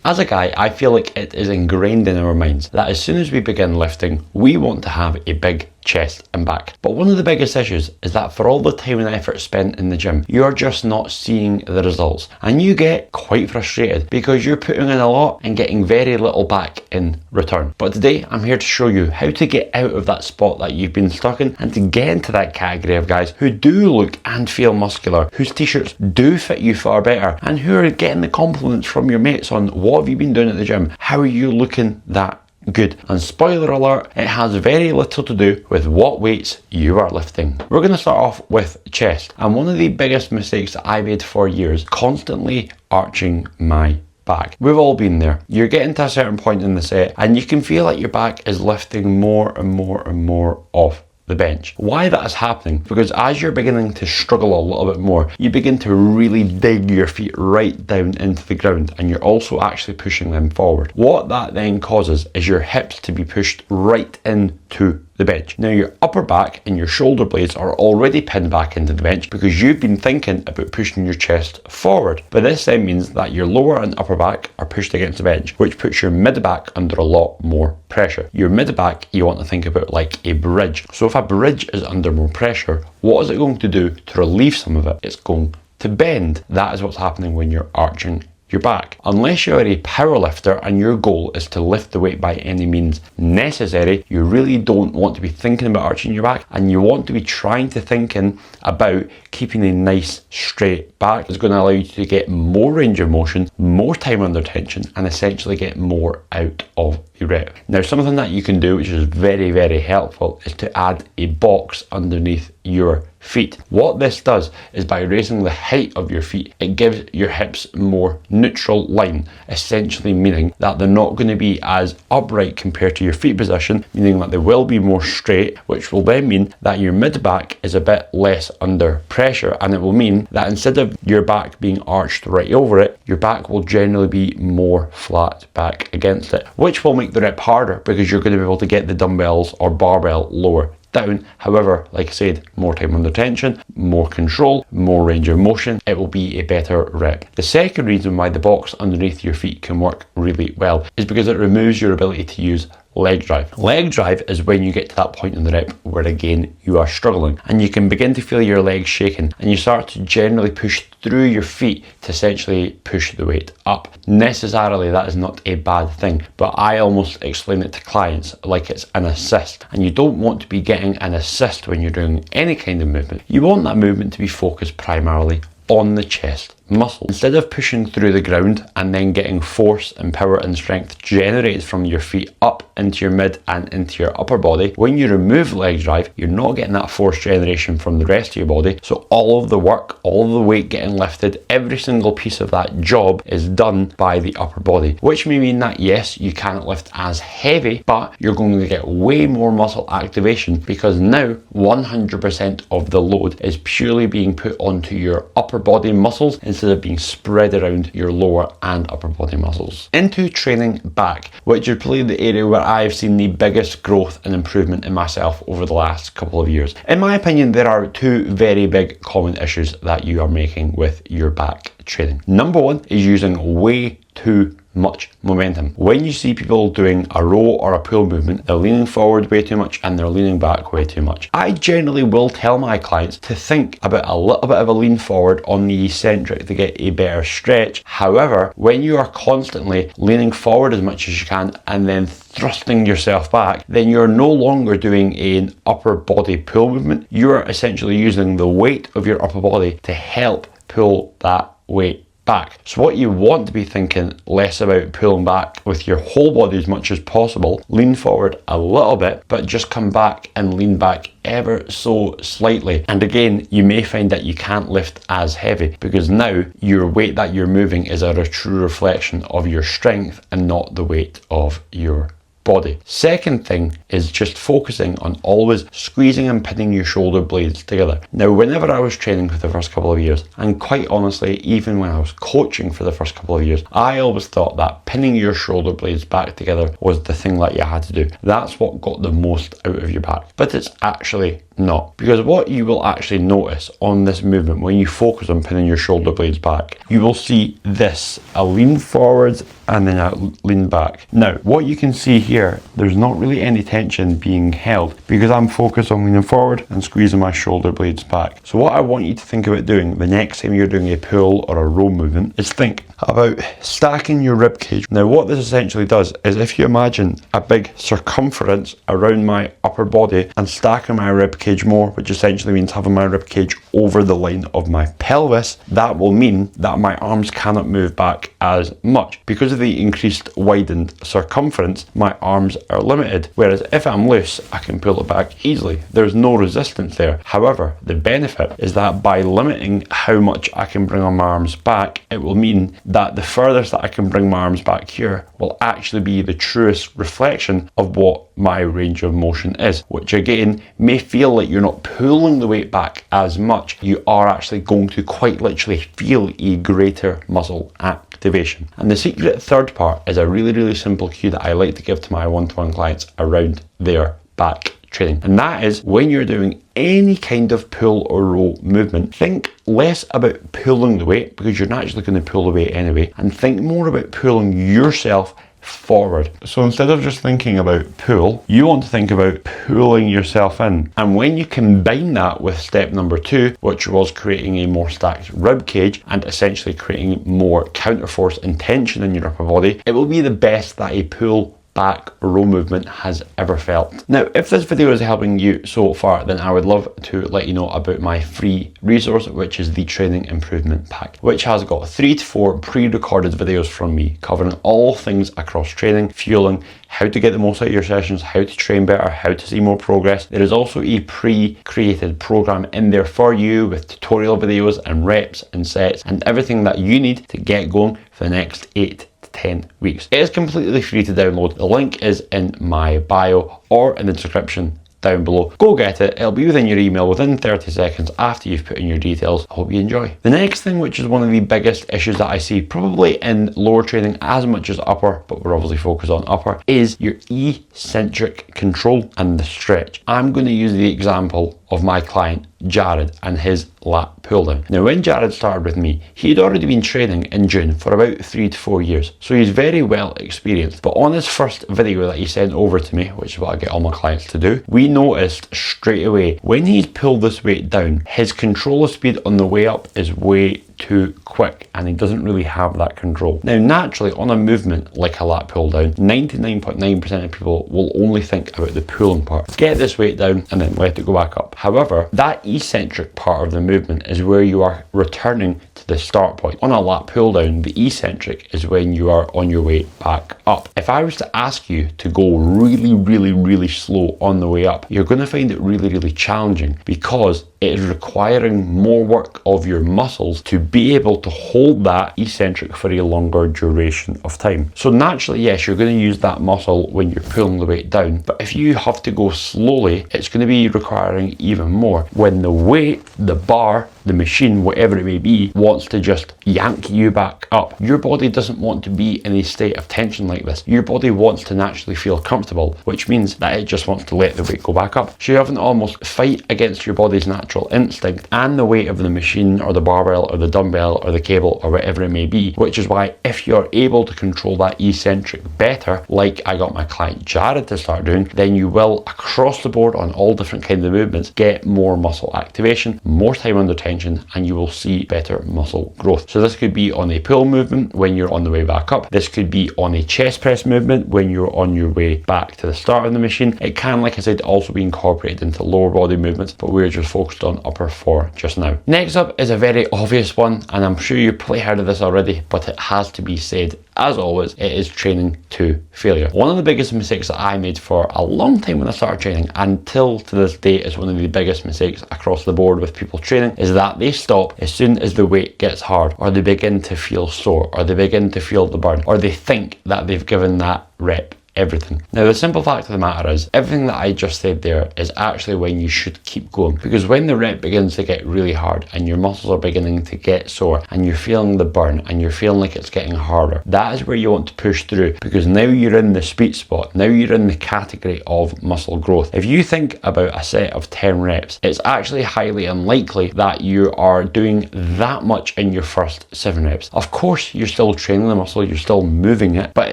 As a guy, I feel like it is ingrained in our minds that as soon as we begin lifting, we want to have a big chest and back. But one of the biggest issues is that for all the time and effort spent in the gym, you're just not seeing the results. And you get quite frustrated because you're putting in a lot and getting very little back in return. But today, I'm here to show you how to get out of that spot that you've been stuck in and to get into that category of guys who do look and feel muscular, whose t-shirts do fit you far better, and who are getting the compliments from your mates on what have you been doing at the gym? How are you looking that good? And spoiler alert, it has very little to do with what weights you are lifting. We're going to start off with chest. And one of the biggest mistakes that I made for years, constantly arching my back. We've all been there. You're getting to a certain point in the set and you can feel like your back is lifting more and more and more off the bench. Why that is happening? Because as you're beginning to struggle a little bit more, you begin to really dig your feet right down into the ground and you're also actually pushing them forward. What that then causes is your hips to be pushed right into the bench. Now your upper back and your shoulder blades are already pinned back into the bench because you've been thinking about pushing your chest forward. But this then means that your lower and upper back are pushed against the bench, which puts your mid back under a lot more pressure. Your mid back you want to think about like a bridge. So if a bridge is under more pressure, what is it going to do to relieve some of it? It's going to bend. That is what's happening when you're arching your back. Unless you're a power lifter and your goal is to lift the weight by any means necessary, you really don't want to be thinking about arching your back, and you want to be trying to thinking about keeping a nice straight back. It's going to allow you to get more range of motion, more time under tension, and essentially get more out of the rep. Now something that you can do which is very, very helpful is to add a box underneath your feet. What this does is by raising the height of your feet, it gives your hips more neutral line, essentially meaning that they're not going to be as upright compared to your feet position, meaning that they will be more straight, which will then mean that your mid back is a bit less under pressure, and it will mean that instead of your back being arched right over it, your back will generally be more flat back against it, which will make the rep harder because you're going to be able to get the dumbbells or barbell lower down. However, like I said, more time under tension, more control, more range of motion, it will be a better rep. The second reason why the box underneath your feet can work really well is because it removes your ability to use leg drive. Leg drive is when you get to that point in the rep where again you are struggling and you can begin to feel your legs shaking and you start to generally push through your feet to essentially push the weight up. Necessarily that is not a bad thing, but I almost explain it to clients like it's an assist, and you don't want to be getting an assist when you're doing any kind of movement. You want that movement to be focused primarily on the chest muscle. Instead of pushing through the ground and then getting force and power and strength generated from your feet up into your mid and into your upper body, when you remove leg drive, you're not getting that force generation from the rest of your body. So all of the work, all of the weight getting lifted, every single piece of that job is done by the upper body, which may mean that yes, you can't lift as heavy, but you're going to get way more muscle activation because now 100% of the load is purely being put onto your upper body muscles instead of being spread around your lower and upper body muscles. Into training back, which is probably the area where I've seen the biggest growth and improvement in myself over the last couple of years. In my opinion, there are two very big common issues that you are making with your back training. Number one is using way too much momentum. When you see people doing a row or a pull movement, they're leaning forward way too much and they're leaning back way too much. I generally will tell my clients to think about a little bit of a lean forward on the eccentric to get a better stretch. However, when you are constantly leaning forward as much as you can and then thrusting yourself back, then you're no longer doing an upper body pull movement. You're essentially using the weight of your upper body to help pull that weight back. So what you want to be thinking less about pulling back with your whole body as much as possible, lean forward a little bit, but just come back and lean back ever so slightly. And again, you may find that you can't lift as heavy because now your weight that you're moving is a true reflection of your strength and not the weight of your body. Second thing is just focusing on always squeezing and pinning your shoulder blades together. Now, whenever I was training for the first couple of years, and quite honestly, even when I was coaching for the first couple of years, I always thought that pinning your shoulder blades back together was the thing that you had to do. That's what got the most out of your back. But it's actually not. Because what you will actually notice on this movement, when you focus on pinning your shoulder blades back, you will see this, a lean forwards and then a lean back. Now, what you can see here, there's not really any tension being held because I'm focused on leaning forward and squeezing my shoulder blades back. So what I want you to think about doing the next time you're doing a pull or a row movement is think about stacking your rib cage. Now, what this essentially does is, if you imagine a big circumference around my upper body and stacking my rib cage more, which essentially means having my rib cage over the line of my pelvis, that will mean that my arms cannot move back as much. Because of the increased widened circumference, my arms are limited. Whereas if I'm loose, I can pull it back easily. There's no resistance there. However, the benefit is that by limiting how much I can bring on my arms back, it will mean that the furthest that I can bring my arms back here will actually be the truest reflection of what my range of motion is, which again may feel like you're not pulling the weight back as much. You are actually going to quite literally feel a greater muscle activation. And the secret third part is a really simple cue that I like to give to my one-to-one clients around their back training, and that is, when you're doing any kind of pull or row movement, think less about pulling the weight, because you're naturally going to pull the weight anyway, and think more about pulling yourself forward. So instead of just thinking about pull, you want to think about pulling yourself in. And when you combine that with step number 2, which was creating a more stacked rib cage and essentially creating more counterforce and tension in your upper body, it will be the best that a pull back row movement has ever felt. Now, if this video is helping you so far, then I would love to let you know about my free resource, which is the Training Improvement Pack, which has got 3 to 4 pre-recorded videos from me covering all things across training, fueling, how to get the most out of your sessions, how to train better, how to see more progress. There is also a pre-created program in there for you with tutorial videos and reps and sets and everything that you need to get going for the next 8 to 10 weeks. It is completely free to download. The link is in my bio or in the description down below. Go get it. It'll be within your email within 30 seconds after you've put in your details. I hope you enjoy. The next thing, which is one of the biggest issues that I see probably in lower training as much as upper, but we're obviously focused on upper, is your eccentric control and the stretch. I'm going to use the example of my client Jared and his lat pull down. Now, when Jared started with me, he'd already been training in June for about 3 to 4 years, so he's very well experienced. But on his first video that he sent over to me, which is what I get all my clients to do, we noticed straight away when he's pulled this weight down, his control of speed on the way up is way too quick and he doesn't really have that control. Now, naturally, on a movement like a lat pull down, 99.9% of people will only think about the pulling part. Get this weight down and then let it go back up. However, that eccentric part of the movement is where you are returning to the start point. On a lat pull down, the eccentric is when you are on your way back up. If I was to ask you to go really slow on the way up, you're going to find it really challenging, because it is requiring more work of your muscles to be able to hold that eccentric for a longer duration of time. So naturally, yes, you're going to use that muscle when you're pulling the weight down, but if you have to go slowly, it's going to be requiring even more when the weight, the bar, the machine, whatever it may be, wants to just yank you back up. Your body doesn't want to be in a state of tension like this. Your body wants to naturally feel comfortable, which means that it just wants to let the weight go back up. So you have to almost fight against your body's natural instinct and the weight of the machine or the barbell or the dumbbell or the cable or whatever it may be, which is why if you're able to control that eccentric better, like I got my client Jared to start doing, then you will, across the board on all different kinds of movements, get more muscle activation, more time under tension, and you will see better muscle growth. So this could be on a pull movement when you're on the way back up. This could be on a chest press movement when you're on your way back to the start of the machine. It can, like I said, also be incorporated into lower body movements, but we're just focused on upper for just now. Next up is a very obvious one, and I'm sure you've probably heard of this already, but it has to be said. As always, it is training to failure. One of the biggest mistakes that I made for a long time when I started training, until to this day is one of the biggest mistakes across the board with people training, is that they stop as soon as the weight gets hard, or they begin to feel sore, or they begin to feel the burn, or they think that they've given that rep everything. Now, the simple fact of the matter is, everything that I just said there is actually when you should keep going, because when the rep begins to get really hard and your muscles are beginning to get sore and you're feeling the burn and you're feeling like it's getting harder, that is where you want to push through, because now you're in the sweet spot. Now you're in the category of muscle growth. If you think about a set of 10 reps, it's actually highly unlikely that you are doing that much in your first 7 reps. Of course, you're still training the muscle, you're still moving it, but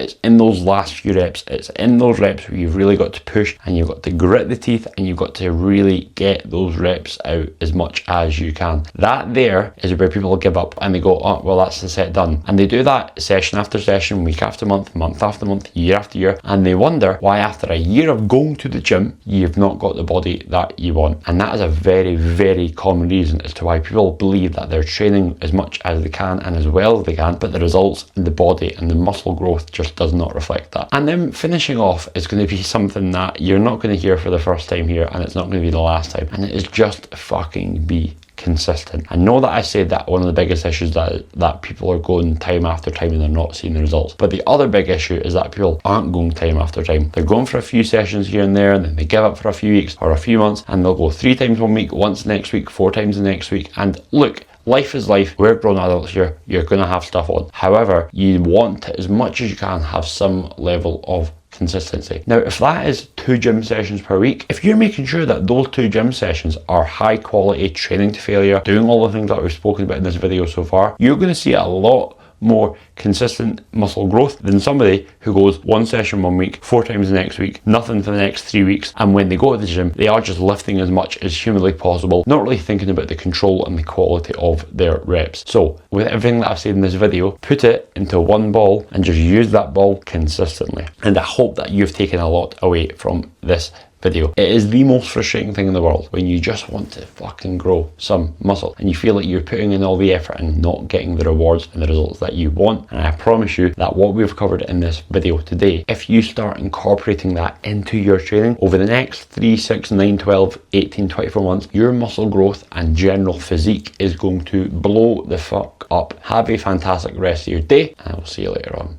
it's in those last few reps, it's in those reps where you've really got to push and you've got to grit the teeth and you've got to really get those reps out as much as you can. That there is where people give up and they go, oh, well, that's the set done. And they do that session after session, week after month, month after month, year after year, and they wonder why after a year of going to the gym, you've not got the body that you want. And that is a very, very common reason as to why people believe that they're training as much as they can and as well as they can, but the results in the body and the muscle growth just does not reflect that. And then finishing off is going to be something that you're not going to hear for the first time here, and it's not going to be the last time, and it is just fucking be consistent. I know that I said that one of the biggest issues that people are going time after time and they're not seeing the results, but the other big issue is that people aren't going time after time. They're going for a few sessions here and there, and then they give up for a few weeks or a few months, and they'll go 3 times one week, once next week, 4 times the next week. And look, life is life. We're grown adults here. You're going to have stuff on. However, you want to, as much as you can, have some level of consistency. Now, if that is 2 gym sessions per week, if you're making sure that those 2 gym sessions are high quality, training to failure, doing all the things that we've spoken about in this video so far, you're going to see a lot more consistent muscle growth than somebody who goes 1 session 1 week, 4 times the next week, nothing for the next 3 weeks, and when they go to the gym, they are just lifting as much as humanly possible, not really thinking about the control and the quality of their reps. So, with everything that I've said in this video, put it into one ball and just use that ball consistently. And I hope that you've taken a lot away from this video. It is the most frustrating thing in the world when you just want to fucking grow some muscle and you feel like you're putting in all the effort and not getting the rewards and the results that you want. And I promise you that what we've covered in this video today, if you start incorporating that into your training over the next 3, 6, 9, 12, 18, 24 months, your muscle growth and general physique is going to blow the fuck up. Have a fantastic rest of your day, and I will see you later on.